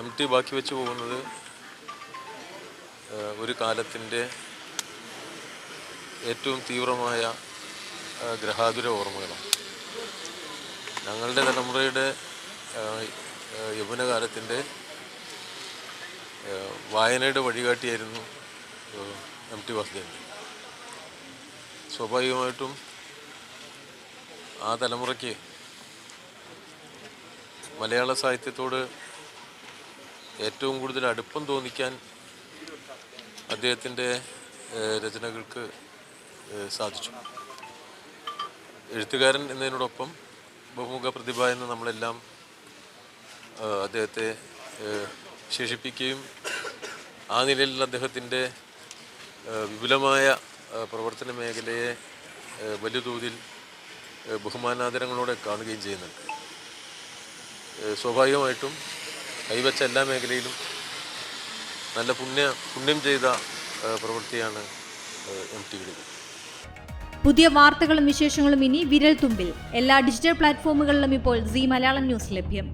MT ബാക്കി വെച്ച് പോകുന്നത് ഒരു കാലത്തിൻ്റെ ഏറ്റവും തീവ്രമായ ഗ്രഹാതുര ഓർമ്മകളാണ്. ഞങ്ങളുടെ തലമുറയുടെ യൗവനകാലത്തിൻ്റെ വായനയുടെ വഴികാട്ടിയായിരുന്നു MT വാസുദേവൻ. സ്വാഭാവികമായിട്ടും ആ തലമുറയ്ക്ക് മലയാള സാഹിത്യത്തോട് ഏറ്റവും കൂടുതൽ അടുപ്പം തോന്നിക്കാൻ അദ്ദേഹത്തിൻ്റെ രചനകൾക്ക് സാധിച്ചു. എഴുത്തുകാരൻ എന്നതിനോടൊപ്പം ബഹുമുഖ പ്രതിഭ എന്ന് നമ്മളെല്ലാം അദ്ദേഹത്തെ വിശേഷിപ്പിക്കുകയും ആ നിലയിൽ അദ്ദേഹത്തിൻ്റെ വിപുലമായ പ്രവർത്തന മേഖലയെ വലിയ തോതിൽ ബഹുമാനാദരങ്ങളോടെ കാണുകയും ചെയ്യുന്നുണ്ട്. സ്വാഭാവികമായിട്ടും കൈവച്ച എല്ലാ മേഖലയിലും നല്ല പുണ്യം ചെയ്ത പ്രവൃത്തിയാണ് MTയുടേത്. പുതിയ വാർത്തകളും വിശേഷങ്ങളും ഇനി വിരൽ തുമ്പിൽ. എല്ലാ ഡിജിറ്റൽ പ്ലാറ്റ്ഫോമുകളിലും ഇപ്പോൾ സീ മലയാളം ന്യൂസ് ലഭ്യം.